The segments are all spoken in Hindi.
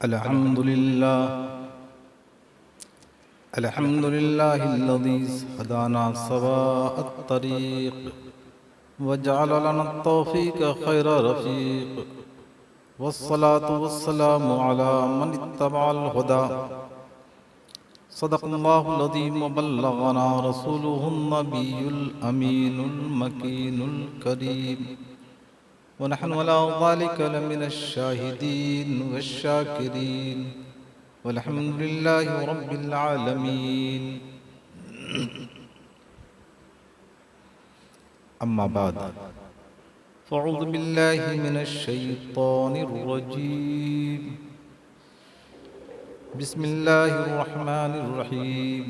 अल्हम्दुलिल्लाह अल्हम्दुलिल्लाहिल्लज़ी हदाना सवाअत तरीक़ वजअल लना तौफ़ीक़ खैर रफ़ीक़ वस्सलातु वस्सलामु अला मन इत्तबअल हुदा सदक़ल्लाहुल अज़ीम व बल्लगना रसूलुहुन नबियुल अमीनुल मकीनुल करीम व नहनु अला ज़ालिका लमिनश शाहिदीन वश्शाकिरीन वल्हम्दुलिल्लाहि रब्बिल आलमीन। अम्मा बाद फ़अऊज़ु बिल्लाहि मिनश शैतानिर रजीम। बिस्मिल्लाहिर रहमानिर रहीम।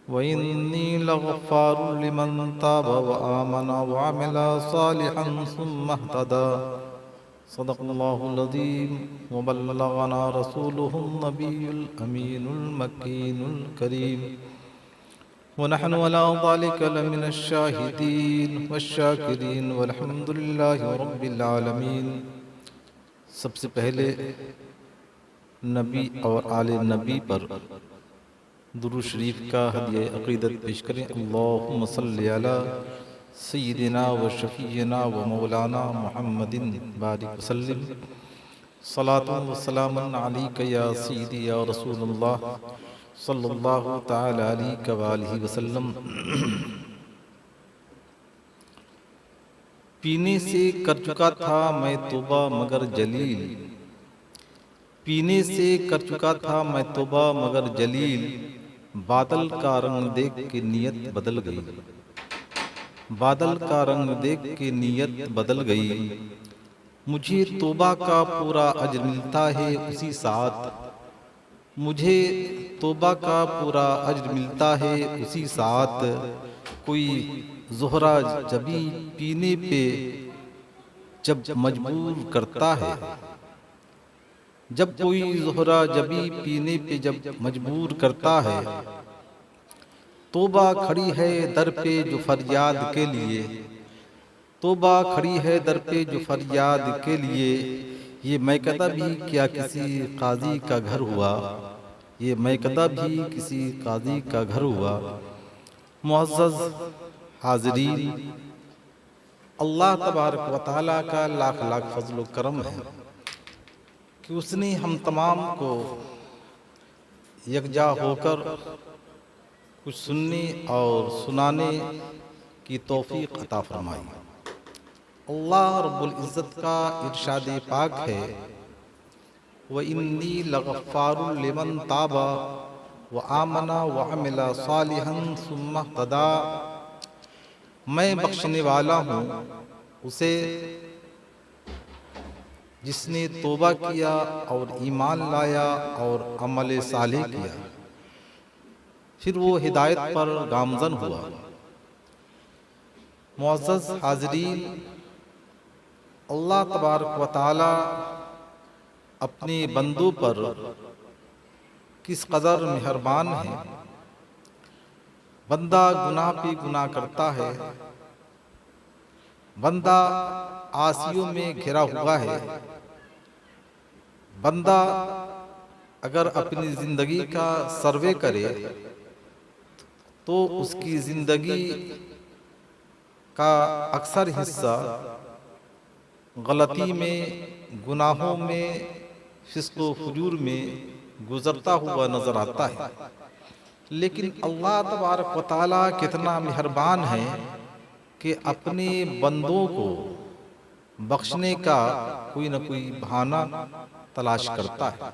व इन्नी लग़फ़ारुल लिमन ताब व आमन व अमिला सालिहन सुम्मा इह्तदा। सदक़ल्लाहुल अज़ीम व बल्लगना रसूलुहुन नबियुल अमीनुल मकीनुल करीम व नहनु अला ज़ालिका लमिनश शाहिदीन वश्शाकिरीन वल्हम्दुलिल्लाहि रब्बिल आलमीन। सबसे पहले नबी और आले नबी पर दुरूद शरीफ का हदिया अक़ीदत पेश करें। अल्लाहुम्मा सल्लि अला सय्यिदिना व शफ़ीना व मौलाना मुहम्मदिन बारिक वसल्लिम। सलातुन व सलामुन अलैका या सय्यिदी या रसूलल्लाह सल्लल्लाहु तआला अलैहि व आलिहि वसल्लम। पीने से कर चुका था मैं तौबा मगर जलील, पीने से कर चुका था मैं तौबा मगर जलील, बादल का रंग देख के नियत बदल गई, बादल का रंग देख के नियत बदल गई। मुझे तौबा का पूरा अज्र मिलता है उसी साथ, मुझे तौबा का पूरा अज्र मिलता है उसी साथ। कोई ज़ोहरा जबी पीने पे जब मजबूर करता है, जब कोई ज़ोहरा जबी पीने पे जब मजबूर करता है, तौबा खड़ी है दर पे जो फरियाद के लिए, तौबा खड़ी है दर पे जो फरियाद के लिए। ये मैकदा भी क्या किसी काजी का घर हुआ, ये मैकदा भी किसी काजी का घर हुआ। मुअज़्ज़ज़ हाज़रीन, अल्लाह तबारक व तआला का लाख लाख फज़ल व करम है कि उसने हम तमाम को यकजा होकर कुछ सुनने और सुनाने की तौफीक अता फरमाई। अल्लाह रब्बुल इज़्ज़त का इरशाद पाक है, व इन्नी लग़फ़ारुल लिमन ताबा व आमना व अमिला सालिहन सुम्मा इह्तदा। मैं बख्शने वाला हूँ उसे जिसने तौबा किया और ईमान लाया और अमल सालेह किया, फिर वो हिदायत पर गामज़न हुआ। मुअज़्ज़ज़ हाज़रीन, अल्लाह तबारक व तआला अपने बंदों पर किस कदर मेहरबान है। बंदा गुनाह पे गुनाह करता है, बंदा आसियों में घिरा हुआ है। बंदा अगर अपनी ज़िंदगी का सर्वे करे तो उसकी ज़िंदगी का अक्सर हिस्सा गलती में, गुनाहों में, फिस्क़ व फुजूर में गुज़रता हुआ नज़र आता है। लेकिन अल्लाह तबारक व तआला कितना मेहरबान है कि अपने बंदों को बख्शने का कोई न कोई बहाना तलाश करता है।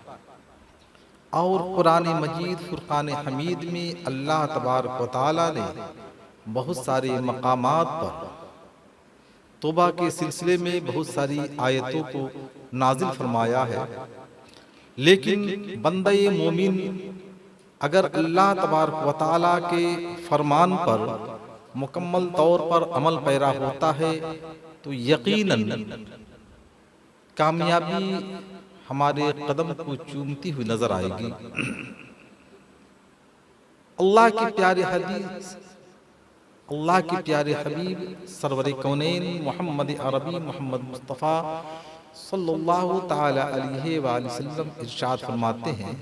और कुरान मजीद फुरक़ान हमीद में अल्लाह तबारक व तआला ने बहुत सारे मकामात पर तौबा के सिलसिले में बहुत सारी आयतों को नाजिल फरमाया है। लेकिन बंदे मोमिन अगर अल्लाह तबारक व तआला के फरमान पर मुकम्मल तौर पर अमल पैरा होता है तो यकीनन कामयाबी हमारे कदम को चूमती हुई नजर आएगी। अल्लाह के प्यारे हदीस, अल्लाह के प्यारे हबीब सरवर कौनैन मोहम्मद अरबी मोहम्मद मुस्तफ़ा सल्लल्लाहु ताला अलैहि वसल्लम इरशाद फरमाते हैं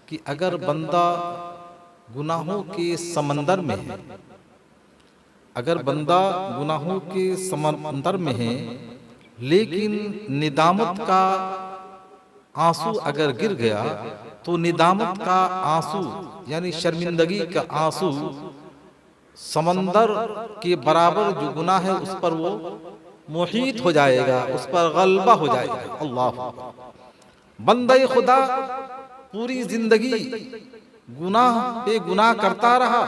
कि अगर बंदा गुनाहों के समंदर में है, अगर बंदा गुनाहों के समंदर में है लेकिन निदामत का आंसू अगर गिर गया तो निदामत का आंसू यानी शर्मिंदगी का आंसू समंदर के बराबर जो गुनाह है उस पर वो मुहीत हो जाएगा, उस पर गलबा हो जाएगा। अल्लाह बंदा खुदा पूरी जिंदगी गुनाह पे गुनाह करता रहा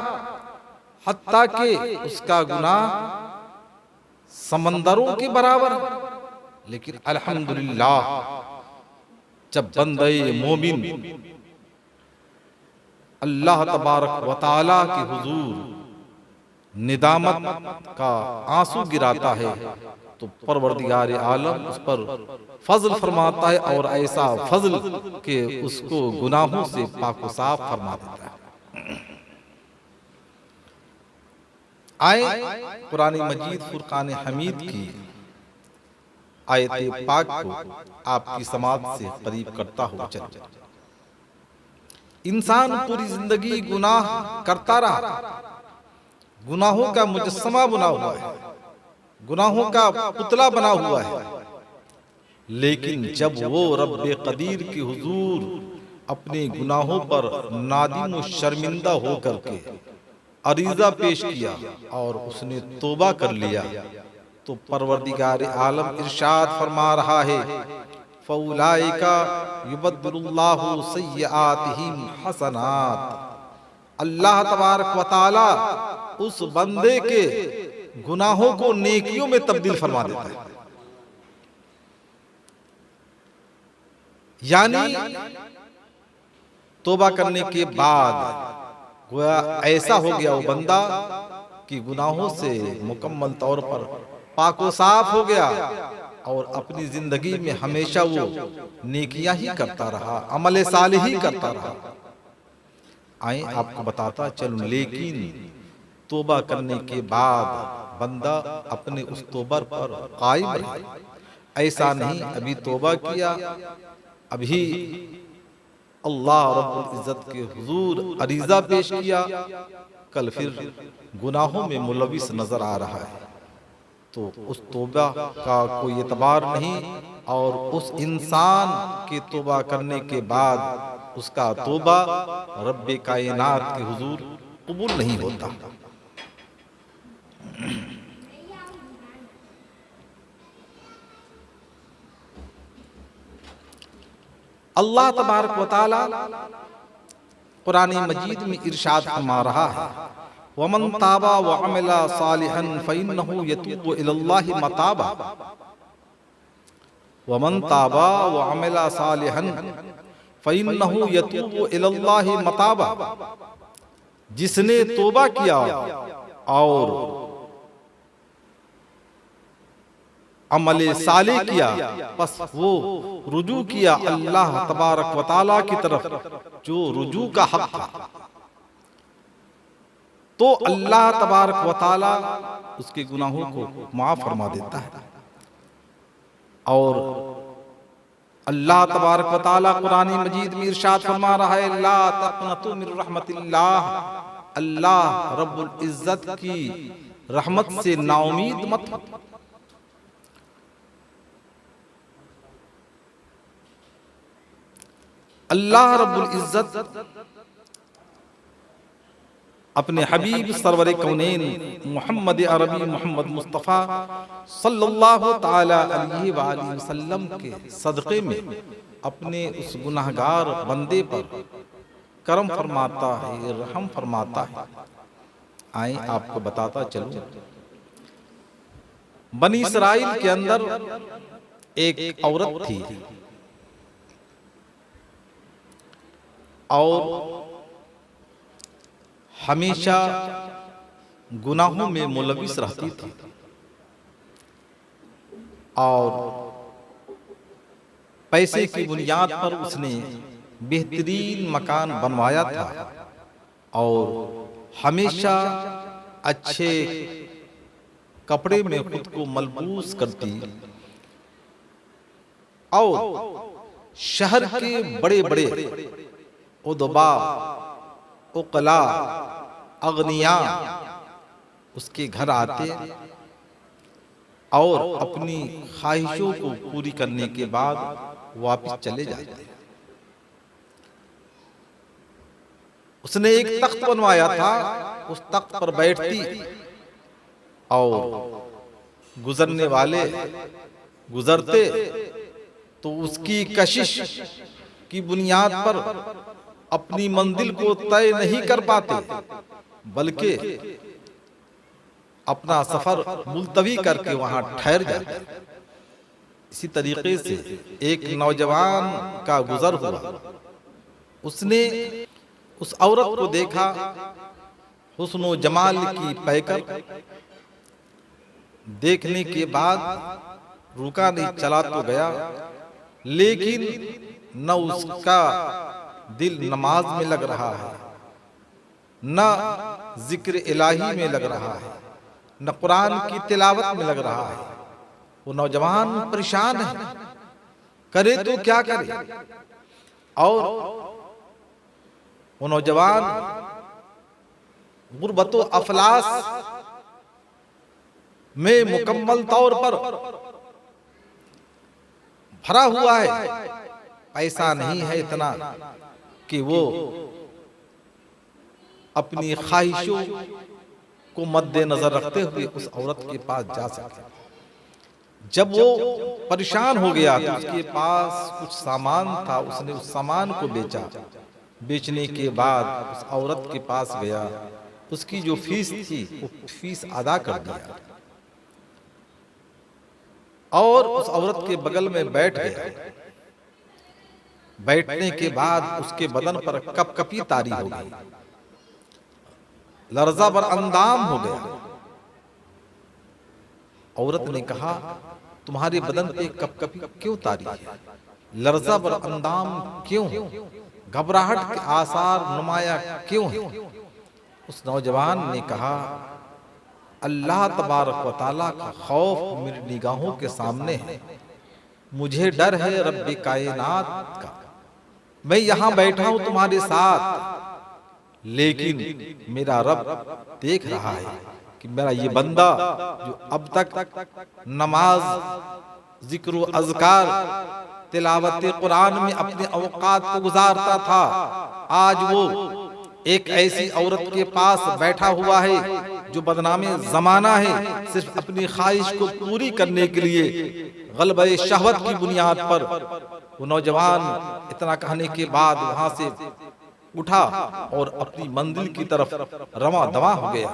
हत्ता कि उसका गुनाह समंदरों के बराबर, लेकिन अल्हम्दुलिल्लाह जब बंदे मोमिन अल्लाह तबारक व तआला के हुजूर निदामत का आंसू गिराता है तो परवरदिगार आलम उस पर फजल फरमाता है और ऐसा फजल कि उसको गुनाहों से पाक साफ फरमा देता है। आए कुरान मजीद फुरकान हमीद की आयत पाक को आपकी समाज से करीब करता हुआ चल। इंसान पूरी जिंदगी गुनाह करता रहा, गुनाहों का मुजस्समा बना हुआ है, गुनाहों का पुतला बना हुआ है, लेकिन जब वो रब्बे कदीर के हुजूर अपने गुनाहों पर नादिम और शर्मिंदा होकर के अरीजा पेश किया और उसने तौबा कर लिया तो परवरदिगार आलम इरशाद फरमा रहा है फौलाइका युबद्दिलुल्लाहु सय्यआतिहिम हसनात। अल्लाह तबारक व तआला उस बंदे के गुनाहों को नेकियों में तब्दील फरमा देता है। यानी तौबा करने के बाद गोया ऐसा हो गया वो बंदा कि गुनाहों से मुकम्मल तौर पर पाको साफ हो गया और अपनी जिंदगी में हमेशा वो नेकियां ही करता रहा, अमल सालिह ही करता रहा। आए आपको बताता चलूं, लेकिन तौबा करने के बाद बंदा अपने उस तौबा पर कायम रहे। ऐसा नहीं अभी तौबा किया, अभी अल्लाह रब्बुल इज्जत के हुजूर अरीजा पेश किया, कल फिर गुनाहों में मुलविस नजर आ रहा है तो उस तौबा का कोई एतबार नहीं और उस इंसान के तौबा करने के बाद उसका तौबा रब्बे कायनात के हुजूर कबूल नहीं होता। अल्लाह तबारक व तआला कुरान मजीद में इरशाद फरमा रहा है वमन ताबा व अमिला सालिहन फइन्नहु यतूबु इलल्लाहि मताबा। वमन ताबा व अमिला सालिहन फइन्नहु यतूबु इलल्लाहि मताबा। जिसने तौबा किया और अमल साले किया बस वो रुजू किया अल्लाह तबारक व तआला की तरफ, जो रुजू का हक था, तो अल्लाह तबारक व तआला उसके गुनाहों को माफ फरमा देता है। और अल्लाह तबारक व तआला कुरान मजीद में इरशाद फरमा रहा है ला तक़नतु मिन रहमतिल्लाह। अल्लाह रब्बुल इज्जत की रहमत से नाउमीद मत हो। अल्लाह रब्बुल इज्जत अपने हबीब सरवर कौनैन मोहम्मद अरबी मोहम्मद मुस्तफ़ा सल्लल्लाहु ताला अलैहि वसल्लम के सदक़े में अपने उस गुनाहगार बंदे पर करम फरमाता है, रहम फरमाता है। आए आपको बताता चलूं, बनी इसराइल के अंदर एक औरत थी और हमेशा गुनाहों में मुलविस रहती थी और पैसे की बुनियाद पर उसने बेहतरीन मकान बनवाया था और हमेशा अच्छे कपड़े में खुद को मलबूस करती और शहर के बड़े बड़े उदबा, उकला, अगनिया उसके घर आते और अपनी ख्वाहिशों को पूरी करने के बाद वापस चले जाते। उसने एक तख्त बनवाया था, उस तख्त पर बैठती और गुजरने वाले गुजरते तो उसकी कशिश की बुनियाद पर अपनी मंजिल को तय नहीं कर पाते, बल्कि अपना सफर मुलतवी करके वहां ठहर जाते। इसी तरीके से एक नौजवान का गुजर हुआ। उसने उस औरत को देखा, हुस्न जमाल की पैकर, देखने के बाद रुका नहीं, चला तो गया, लेकिन न उसका दिल नमाज में लग रहा है, न जिक्र इलाही में लग रहा है, न कुरान की तिलावत में लग रहा है। वो नौजवान परेशान है, करे तो क्या करे। और वो नौजवान गुर्बतो अफलास में मुकम्मल तौर पर भरा हुआ है। पैसा नहीं है इतना कि वो अपनी ख्वाहिशों को मद्देनजर रखते हुए उस औरत के पास जा सके। जब वो परेशान हो गया तो उसके पास कुछ सामान था, उसने उस सामान को बेचा। बेचने के बाद उस औरत के पास गया, उसकी जो फीस थी वो फीस अदा कर दिया और उस औरत के बगल में बैठ गया। बैठने के बाद उसके बदन पर कपकपी तारी हो गई, लर्जा बर अंदाम हो गया। औरत ने कहा, तुम्हारे बदन पे कपकपी क्यों तारी है, लर्जा बर अंदाम क्यों, घबराहट के आसार नुमाया क्यों है। उस नौजवान ने कहा, अल्लाह तबारक व तआला का खौफ मेरी निगाहों के सामने है, मुझे डर है रब्बे कायनात का। मैं यहां बैठा हूं तुम्हारे साथ, लेकिन मेरा रब देख रहा है कि मेरा ये बंदा जो अब तक नमाज, जिक्र, अज़कार, तिलावत कुरान में अपने औकात को गुजारता था, आज वो एक ऐसी औरत के पास बैठा हुआ है जो बदनामे जमाना है, सिर्फ अपनी ख्वाहिश को पूरी करने के लिए गलबे शहवत की बुनियाद पर। वो नौजवान इतना कहने के बाद वहां से उठा और अपनी मंजिल की तरफ रवा दवा हो गया।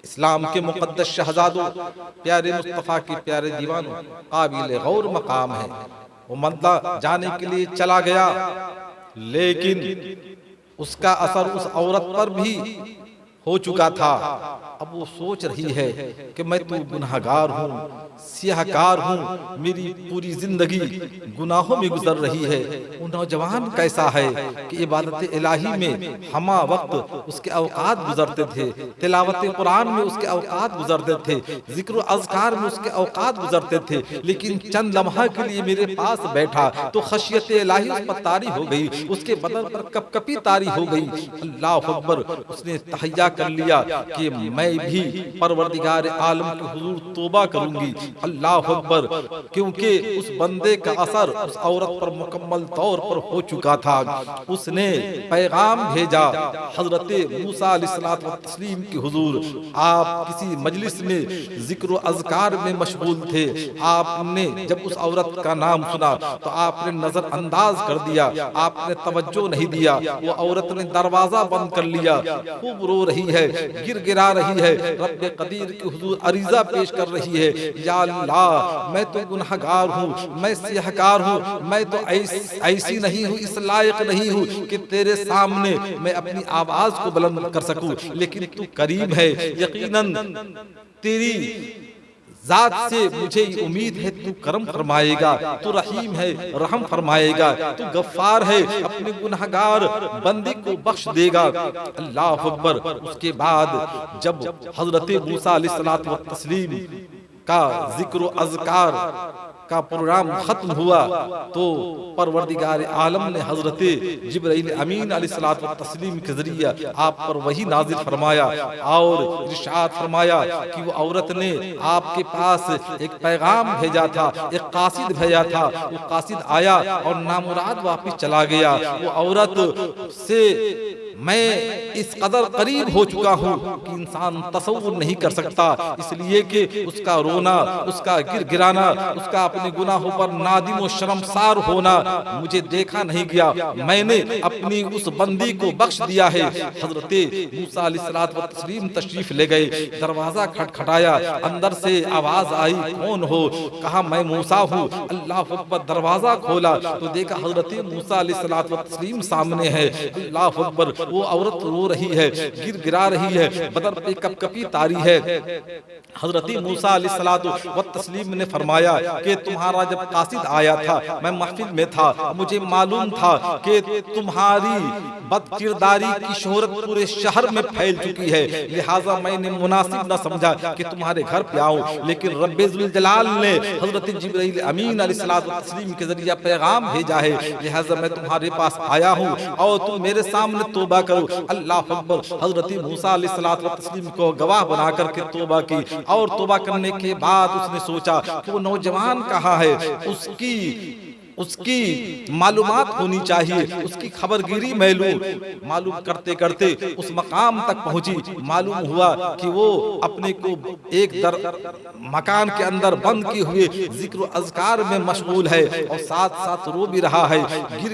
इस्लाम के मुकद्दस शहजादों, प्यारे मुस्तफा के प्यारे दीवानों, काबिल गौर मकाम है। वो मंदा जाने के लिए चला गया, लेकिन उसका असर उस औरत पर भी हो चुका था। अब वो सोच रही है कि मैं तो गुनाहगार हूँ, सियाहकार हूँ, मेरी पूरी जिंदगी गुनाहों में गुजर रही है। वो नौजवान कैसा है कि इबादत इलाही में हमा वक्त उसके औकात गुजरते थे, तिलावत कुरान में उसके औकात गुजरते थे, जिक्र अज़कार में उसके औकात गुजरते थे, लेकिन चंद लम्हा के लिए मेरे पास बैठा तो खशियत इलाही उस पर तारी हो गई, उसके बदन पर कपकपी तारी हो गई। अल्लाह अकबर, उसने तहय्या कर लिया कि मैं भी परवरदिगार आलम के हुजूर तौबा करूंगी। अल्लाह अकबर, क्योंकि उस बंदे का असर उस औरत पर मुकम्मल तौर पर हो चुका था। उसने पैगाम भेजा हजरत मूसा अलैहिस्सलातु व तस्लीम के हुजूर, आप किसी मजलिस में जिक्र अज़कार में मशगूल थे, आपने जब उस औरत का नाम सुना तो आपने नजर अंदाज कर दिया, आपने तवज्जो नहीं दिया। वो औरत ने दरवाजा बंद कर लिया, खूब रो रही है, गिरा रही है, रब्बे कदीर के हुजूर अरीजा पेश कर रही है, या अल्लाह मैं तो गुनहगार हूँ, मैं सियाहकार हूँ, मैं तो ऐसी नहीं हूँ, इस लायक नहीं हूँ कि तेरे सामने मैं अपनी आवाज को बुलंद कर सकूं, लेकिन तू करीम है, यकीनन तेरी जात से मुझे उम्मीद है तू करम फरमाएगा, तू रहीम है, रहम फरमाएगा, तू गफ्फार है, अपने गुनहगार बंदे को बख्श देगा। अल्लाह अकबर। उसके बाद जब हजरत मूसा अलैहिस्सलातु व तस्लीम का जिक्र अज़कार का प्रोग्राम खत्म हुआ तो परवरदिगार आलम ने हजरत जिब्राइल अमीन अलैहिस्सलातु व तस्लीम के जरिए आप पर वही नाजिल फरमाया और इरशाद फरमाया कि वो औरत ने आपके पास एक पैगाम भेजा था, एक कासिद भेजा था। वो कासिद आया और नामुराद वापिस चला गया। वो औरत से मैं इस कदर करीब हो चुका हूँ कि इंसान तसव्वुर नहीं कर सकता, इसलिए कि उसका रोना, उसका गिरगिराना, उसका अपने गुनाहों पर नादिम और शर्मसार होना मुझे देखा नहीं गया। मैंने अपनी उस बंदी को बख्श दिया है। हजरत मूसा अलैहिस्सलातु व तस्लीम तशरीफ ले गए, दरवाजा खटखटाया, अंदर से आवाज आई, कौन हो? कहा मैं मूसा हूँ। अल्लाह अकबर, दरवाजा खोला तो देखा हजरत मूसा अलैहिस्सलातु व तस्लीम सामने है। अल्लाह अकबर, वो औरत रो रही है, गिरा रही है, बदन पे कपकपी तारी है। हजरत मूसा अलैहिस्सलातु व तस्लीम ने फरमाया कि तुम्हारा जब कासिद आया था, मैं महफिल में था, मुझे मालूम था कि तुम्हारी बदकिरदारी की शोहरत पूरे शहर में फैल चुकी है, लिहाजा मैंने मुनासिब न समझा कि तुम्हारे घर पे आऊं। लेकिन रब्बे जुल जलाल ने हजरत जिब्राइल अमीन अलैहिस्सलातु व तस्लीम के जरिए पैगाम भेजा है, लिहाजा मैं तुम्हारे पास आया हूँ और तुम मेरे सामने तौबा करो। अल्लाह अकबर, हजरत मूसा अलैहिस्सलातु व तस्लीम को गवाह बना करके तौबा की और तौबा करने के बाद उसने सोचा कि वो नौजवान कहाँ है, उसकी मालूमात होनी चाहिए, उसकी खबरगिरी मैं लूं। मालूम करते करते उस मकाम तक पहुंची। मालूम हुआ कि वो अपने को एक मकान के अंदर बंद किए हुए जिक्र अज़कार में मशगूल है और साथ साथ रो भी रहा है,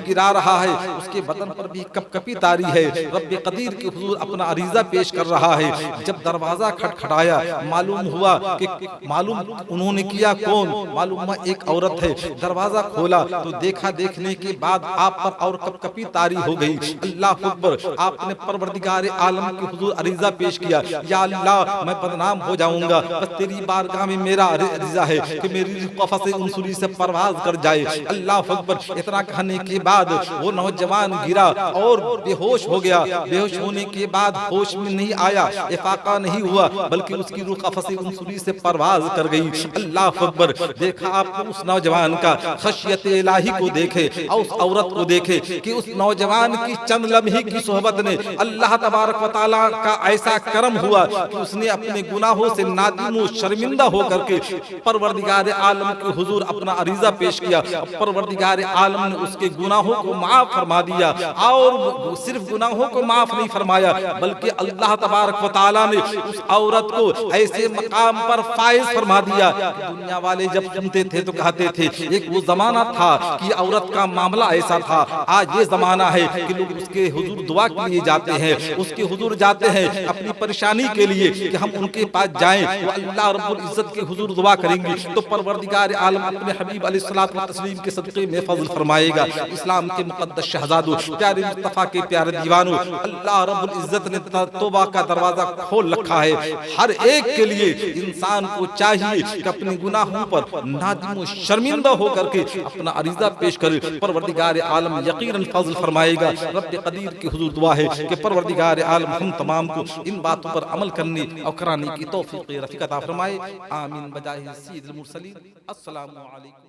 गिरा रहा है, उसके बदन पर भी कपकपी तारी है। रब्बे कदीर के हुजूर अपना अरीजा पेश कर रहा है। जब दरवाजा खटखटाया, मालूम हुआ कि मालूम उन्होंने किया कौन? मालूम हुआ एक औरत है। दरवाजा खोला तो देखा, देखने के बाद आप पर और कपकपी तारी हो गई। अल्लाह अकबर, आपने परवरदिगार आलम के हुजूर अरीजा पेश किया, या अल्लाह मैं बदनाम हो जाऊंगा, बस तेरी बारगाह में मेरा अरीजा है कि मेरी क़फ़स उनसुरी से परवाज कर जाए। अल्लाह अकबर, इतना कहने के बाद वो नौजवान गिरा और बेहोश हो गया। बेहोश होने के बाद होश में नहीं आया, इफाका नहीं हुआ, बल्कि उसकी रूह क़फ़स उनसुरी से परवाज कर गई। अल्लाह अकबर, देखा आपने उस नौजवान का खशियत इलाही को देखे और उस औरत को देखे कि उस नौजवान की चंद लम्हे की सोहबत ने अल्लाह तबारक व तआला का ऐसा करम हुआ कि उसने अपने गुनाहों से नादिम और शर्मिंदा होकर के परवरदिगार आलम के हुजूर अपना अरीजा पेश किया। परवरदिगार आलम ने उसके गुनाहों को माफ फरमा दिया और सिर्फ गुनाहों को माफ नहीं फरमाया, बल्कि अल्लाह तबारक व तआला ने उस औरत को ऐसे मकाम पर फाइज फरमा दिया। दुनिया वाले जब सुनते थे तो कहते थे एक वो जमाना था कि औरत का मामला ऐसा था, आज ये जमाना है कि लोग उसके हुजूर दुआ के लिए जाते हैं, उसके हुजूर जाते हैं अपनी परेशानी के लिए कि हम उनके पास जाएं, वो अल्लाह रब्बुल इज्जत के हुजूर दुआ करेंगे तो परवरदिगार आलम अपने हबीब अलैहिस्सलातु व तस्लीम के सदक़े में फज़ल फरमाएगा। इस्लाम के मुक़द्दस शहज़ादों, प्यारे मुस्तफ़ा के प्यारे दीवानों, अल्लाह रब्बुल इज्जत ने तौबा का दरवाजा खोल रखा है। हर एक के लिए इंसान को चाहिए कि अपने गुनाहों पर नादिम और शर्मिंदा होकर के अपना अरीजा पेश करे। परवरदिगार आलम यकीनन फज़ल फरमाएगा। रब्बे कदीर की हुजूर दुआ है कि परवरदिगार आलम हम तमाम को इन बातों पर अमल करने और कराने की तौफीक रफ़ीक अता फरमाए। आमीन बजाहि सय्यिदिल मुरसलीन। अस्सलामु अलैकुम।